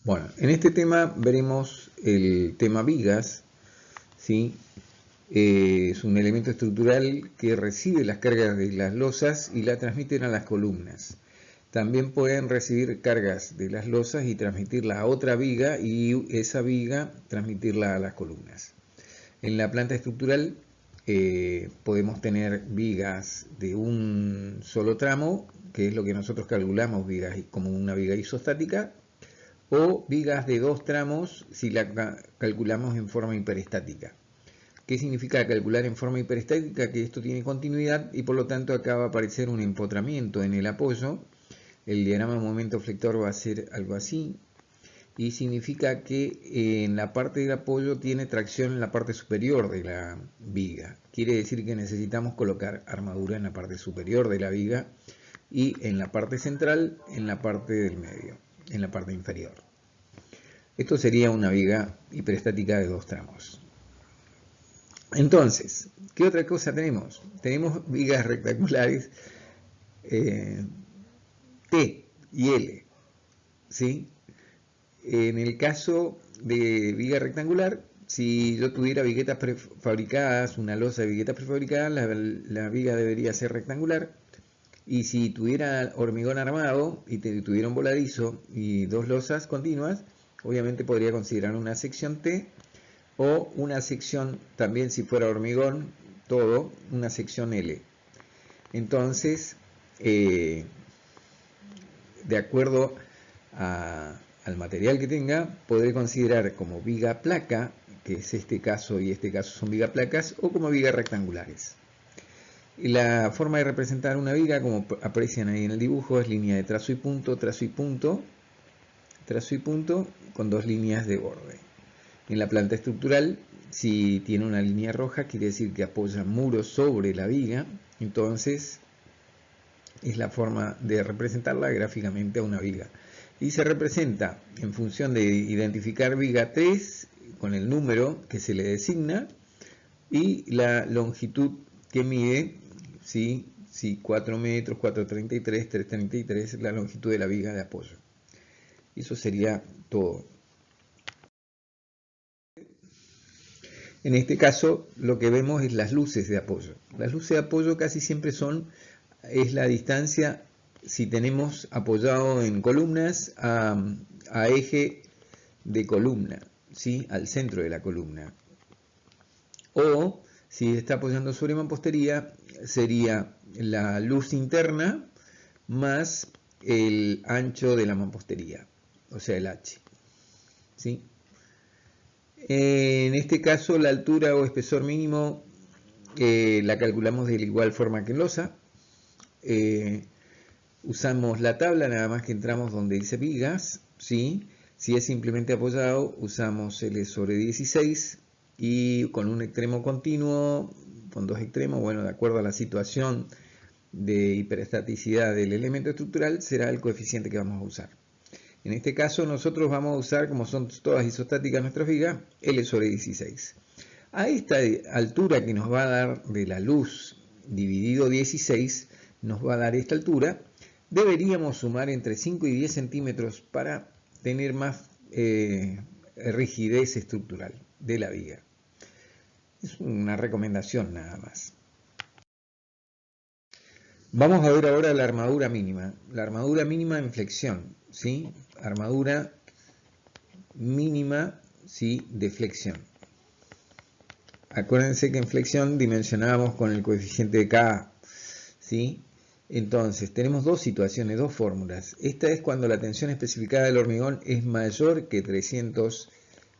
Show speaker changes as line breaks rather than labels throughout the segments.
Bueno, en este tema veremos el tema vigas, ¿sí? Es un elemento estructural que recibe las cargas de las losas y la transmiten a las columnas. También pueden recibir cargas de las losas y transmitirla a otra viga y esa viga transmitirla a las columnas. En la planta estructural podemos tener vigas de un solo tramo, que es lo que nosotros calculamos vigas como una viga isostática, o vigas de dos tramos si la calculamos en forma hiperestática. ¿Qué significa calcular en forma hiperestática? Que esto tiene continuidad y por lo tanto acá va a aparecer un empotramiento en el apoyo. El diagrama de momento flector va a ser algo así y significa que en la parte del apoyo tiene tracción en la parte superior de la viga. Quiere decir que necesitamos colocar armadura en la parte superior de la viga y en la parte central, en la parte del medio, en la parte inferior. Esto sería una viga hiperestática de dos tramos. Entonces, ¿qué otra cosa tenemos? Tenemos vigas rectangulares T y L, ¿sí? En el caso de viga rectangular, si yo tuviera viguetas prefabricadas, una losa de viguetas prefabricadas, la viga debería ser rectangular. Y si tuviera hormigón armado y tuviera un voladizo y dos losas continuas, obviamente podría considerar una sección T o una sección, también si fuera hormigón, todo, una sección L. Entonces, de acuerdo al material que tenga, podré considerar como viga placa, que es este caso y este caso son viga placas, o como vigas rectangulares. Y la forma de representar una viga, como aprecian ahí en el dibujo, es línea de trazo y punto, trazo y punto, trazo y punto, con dos líneas de borde. En la planta estructural, si tiene una línea roja, quiere decir que apoya muros sobre la viga, entonces es la forma de representarla gráficamente a una viga. Y se representa en función de identificar viga 3 con el número que se le designa y la longitud que mide, ¿sí? Si 4 metros, 4,33, 3,33 la longitud de la viga de apoyo. Eso sería todo. En este caso lo que vemos es las luces de apoyo. Las luces de apoyo casi siempre es la distancia, si tenemos apoyado en columnas, a eje de columna, ¿sí? Al centro de la columna. O si está apoyando sobre mampostería, sería la luz interna más el ancho de la mampostería, o sea el H, ¿sí? En este caso la altura o espesor mínimo la calculamos de la igual forma que en losa. Usamos la tabla, nada más que entramos donde dice vigas, ¿sí? Si es simplemente apoyado, usamos L sobre 16 y con un extremo continuo, con dos extremos, bueno, de acuerdo a la situación de hiperestaticidad del elemento estructural, será el coeficiente que vamos a usar. En este caso nosotros vamos a usar, como son todas isostáticas nuestras vigas, L sobre 16. A esta altura que nos va a dar de la luz dividido 16, nos va a dar esta altura, deberíamos sumar entre 5 y 10 centímetros para tener más rigidez estructural de la viga. Es una recomendación nada más. Vamos a ver ahora la armadura mínima. La armadura mínima en flexión, ¿sí? Armadura mínima, ¿sí? De flexión. Acuérdense que en flexión dimensionábamos con el coeficiente de K, ¿sí? Entonces, tenemos dos situaciones, dos fórmulas. Esta es cuando la tensión especificada del hormigón es mayor que 300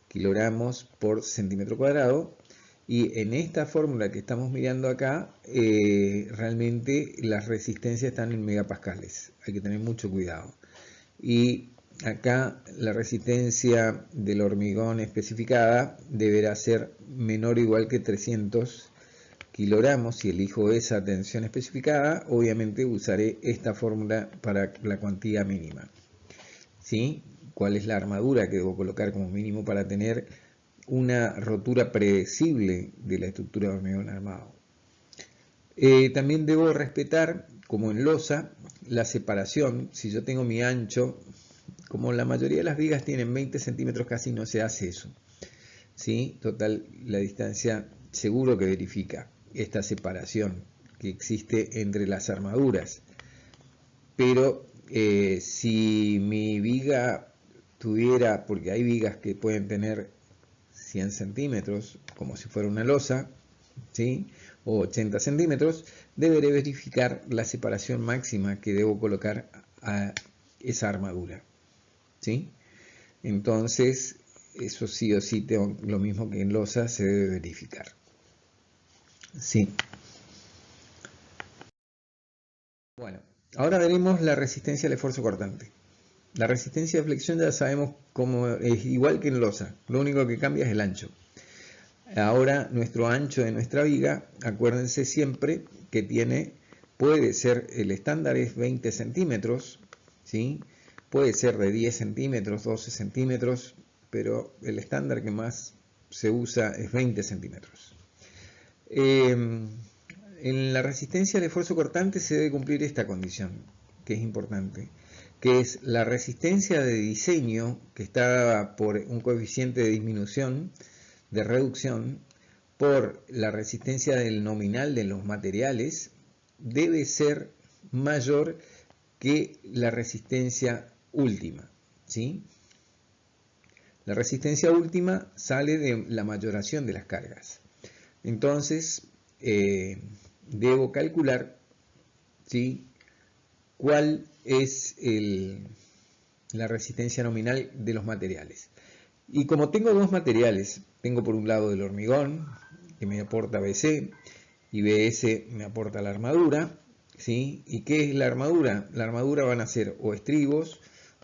kilogramos por centímetro cuadrado. Y en esta fórmula que estamos mirando acá, realmente las resistencias están en megapascales. Hay que tener mucho cuidado. Y acá la resistencia del hormigón especificada deberá ser menor o igual que 300 kilogramos. Si elijo esa tensión especificada, obviamente usaré esta fórmula para la cuantía mínima. ¿Sí? ¿Cuál es la armadura que debo colocar como mínimo para tener una rotura predecible de la estructura de hormigón armado? También debo respetar, como en losa, la separación. Si yo tengo mi ancho como la mayoría de las vigas tienen 20 centímetros, casi no se hace eso. ¿Sí? Total, la distancia seguro que verifica esta separación que existe entre las armaduras. Pero si mi viga tuviera, porque hay vigas que pueden tener 100 centímetros, como si fuera una losa, ¿sí? O 80 centímetros, deberé verificar la separación máxima que debo colocar a esa armadura, ¿sí? Entonces, eso sí o sí, tengo, lo mismo que en losa, se debe verificar. Sí. Bueno, ahora veremos la resistencia al esfuerzo cortante. La resistencia de flexión ya sabemos cómo es igual que en losa, lo único que cambia es el ancho. Ahora nuestro ancho de nuestra viga, acuérdense siempre que puede ser, el estándar es 20 centímetros, ¿sí? Puede ser de 10 centímetros, 12 centímetros, pero el estándar que más se usa es 20 centímetros. En la resistencia al esfuerzo cortante se debe cumplir esta condición, que es importante, que es la resistencia de diseño, que está por un coeficiente de disminución, de reducción, por la resistencia del nominal de los materiales, debe ser mayor que la resistencia última, ¿sí? La resistencia última sale de la mayoración de las cargas. Entonces, debo calcular, ¿sí?, cuál es la resistencia nominal de los materiales. Y como tengo dos materiales, tengo por un lado el hormigón, que me aporta BC, y BS me aporta la armadura, ¿sí? ¿Y qué es la armadura? La armadura van a ser o estribos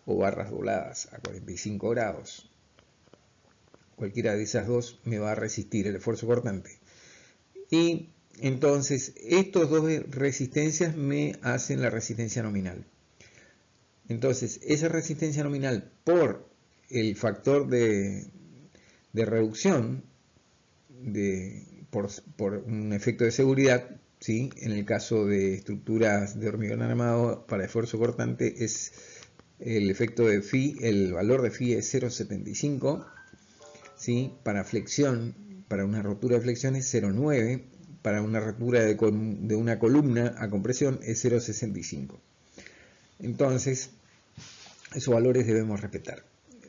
o barras dobladas a 45 grados. Cualquiera de esas dos me va a resistir el esfuerzo cortante. Y entonces, estas dos resistencias me hacen la resistencia nominal. Entonces, esa resistencia nominal por el factor de reducción, por un efecto de seguridad, ¿sí? En el caso de estructuras de hormigón armado para esfuerzo cortante, es el efecto de phi, el valor de phi es 0,75, ¿sí? Para flexión, para una rotura de flexión es 0,9, para una rotura de una columna a compresión es 0,65. Entonces, esos valores debemos respetar.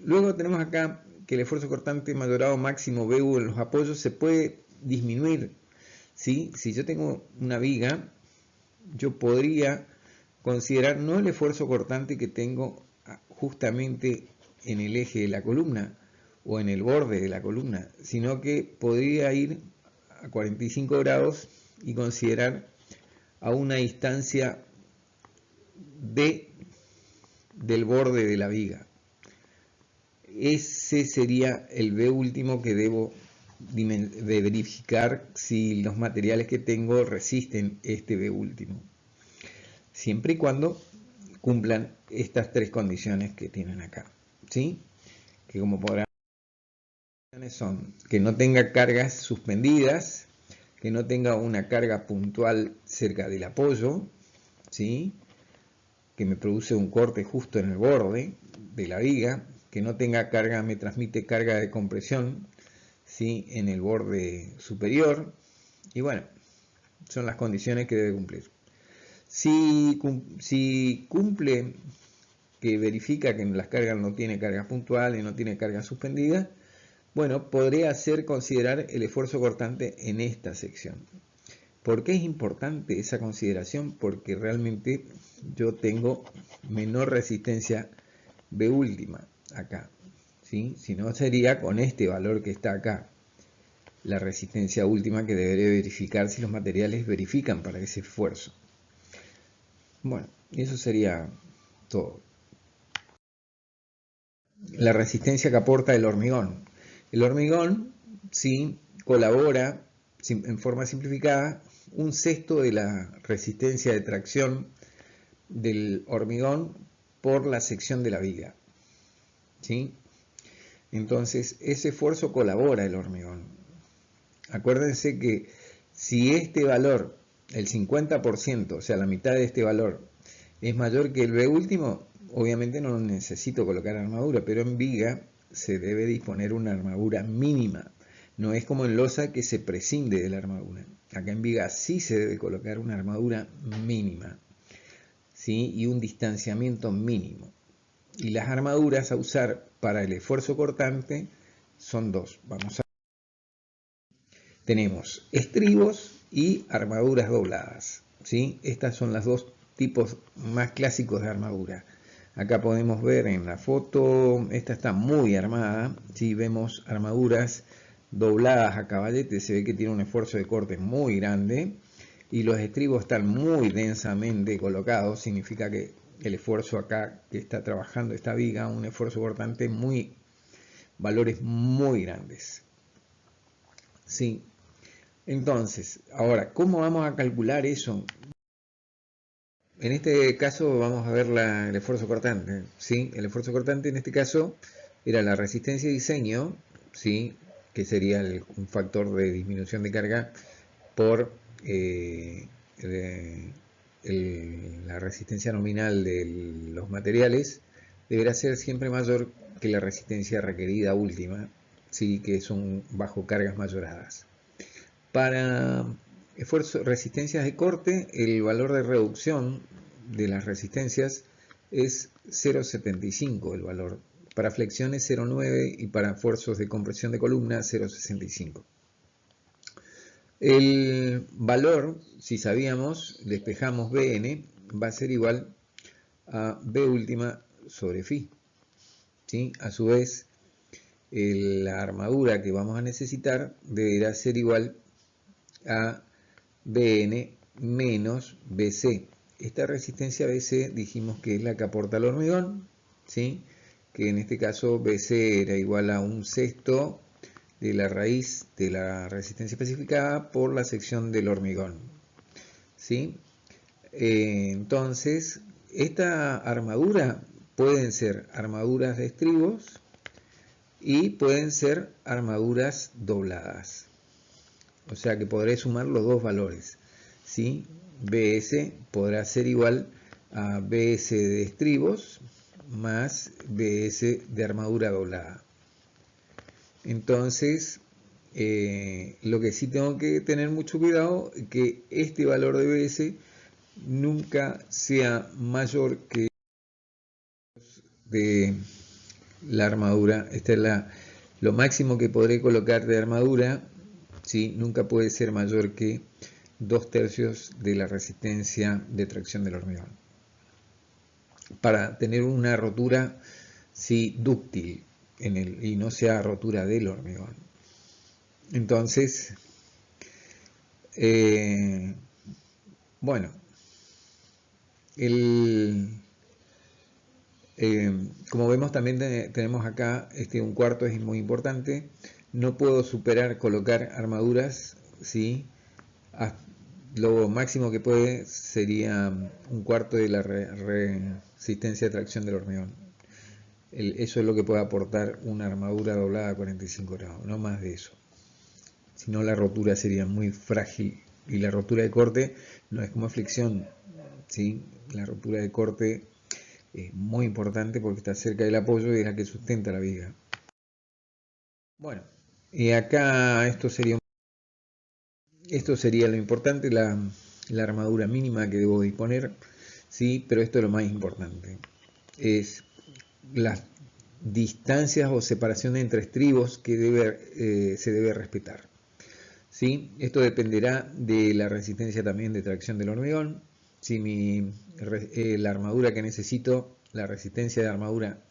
Luego tenemos acá que el esfuerzo cortante mayorado máximo BU en los apoyos se puede disminuir, ¿sí? Si yo tengo una viga, yo podría considerar no el esfuerzo cortante que tengo justamente en el eje de la columna o en el borde de la columna, sino que podría ir a 45 grados y considerar a una distancia del borde de la viga. Ese sería el B último que debo de verificar si los materiales que tengo resisten este B último, siempre y cuando cumplan estas tres condiciones que tienen acá, ¿sí? Que como podrán ver son que no tenga cargas suspendidas, que no tenga una carga puntual cerca del apoyo, ¿sí?, que me produce un corte justo en el borde de la viga, que no tenga carga, me transmite carga de compresión, ¿sí?, en el borde superior. Y bueno, son las condiciones que debe cumplir. Si cumple, que verifica que las cargas no tiene cargas puntuales, no tiene cargas suspendidas, bueno, podría hacer considerar el esfuerzo cortante en esta sección. ¿Por qué es importante esa consideración? Porque realmente yo tengo menor resistencia B última acá, ¿sí? Si no, sería con este valor que está acá, la resistencia última que deberé verificar si los materiales verifican para ese esfuerzo. Bueno, eso sería todo. La resistencia que aporta el hormigón. El hormigón, sí, colabora en forma simplificada un sexto de la resistencia de tracción del hormigón por la sección de la viga, ¿sí? Entonces, ese esfuerzo colabora el hormigón. Acuérdense que si este valor, el 50%, o sea, la mitad de este valor, es mayor que el B último, obviamente no necesito colocar armadura, pero en viga se debe disponer una armadura mínima. No es como en losa que se prescinde de la armadura. Acá en viga sí se debe colocar una armadura mínima, ¿sí? Y un distanciamiento mínimo. Y las armaduras a usar para el esfuerzo cortante son dos. Tenemos estribos y armaduras dobladas, ¿sí? Estas son los dos tipos más clásicos de armadura. Acá podemos ver en la foto, esta está muy armada, ¿sí? Vemos armaduras dobladas a caballete, se ve que tiene un esfuerzo de corte muy grande y los estribos están muy densamente colocados, significa que el esfuerzo acá que está trabajando esta viga, un esfuerzo cortante valores muy grandes. Sí. Entonces, ahora, ¿cómo vamos a calcular eso? En este caso vamos a ver el esfuerzo cortante, ¿sí? El esfuerzo cortante en este caso era la resistencia de diseño, ¿sí? Que sería un factor de disminución de carga por la resistencia nominal de los materiales, deberá ser siempre mayor que la resistencia requerida última, ¿sí? Que son bajo cargas mayoradas. Para resistencias de corte, el valor de reducción de las resistencias es 0,75 el valor. Para flexiones 0,9 y para esfuerzos de compresión de columna 0,65. El valor, si sabíamos, despejamos Bn, va a ser igual a B última sobre Φ. ¿Sí? A su vez, la armadura que vamos a necesitar deberá ser igual a Bn menos Bc. Esta resistencia Bc dijimos que es la que aporta el hormigón, ¿sí? Que en este caso Bc era igual a un sexto de la raíz de la resistencia especificada por la sección del hormigón, ¿sí? Entonces, esta armadura pueden ser armaduras de estribos y pueden ser armaduras dobladas. O sea que podré sumar los dos valores, ¿sí? Bs podrá ser igual a Bs de estribos más Bs de armadura doblada. Entonces, lo que sí tengo que tener mucho cuidado es que este valor de Bs nunca sea mayor que de la armadura. Esta es lo máximo que podré colocar de armadura, ¿sí? Nunca puede ser mayor que 2/3 de la resistencia de tracción del hormigón. Para tener una rotura, ¿sí? Dúctil y no sea rotura del hormigón. Entonces, bueno, como vemos también tenemos acá un cuarto es muy importante. No puedo colocar armaduras, ¿sí? Lo máximo que puede sería un cuarto de la resistencia de tracción del hormigón. Eso es lo que puede aportar una armadura doblada a 45 grados, no más de eso. Si no, la rotura sería muy frágil y la rotura de corte no es como flexión, ¿sí? La rotura de corte es muy importante porque está cerca del apoyo y es la que sustenta la viga. Bueno, y acá esto sería lo importante, la armadura mínima que debo disponer, ¿sí? Pero esto es lo más importante, es las distancias o separación entre estribos que se debe respetar, ¿sí? Esto dependerá de la resistencia también de tracción del hormigón. Si la armadura que necesito, la resistencia de armadura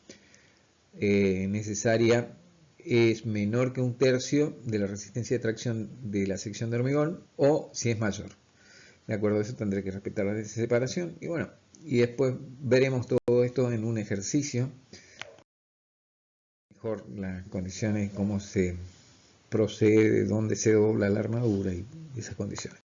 necesaria es menor que 1/3 de la resistencia de tracción de la sección de hormigón, o si es mayor. De acuerdo a eso tendré que respetar la separación. Y bueno, y después veremos todo esto en un ejercicio. Mejor las condiciones, cómo se procede, dónde se dobla la armadura y esas condiciones.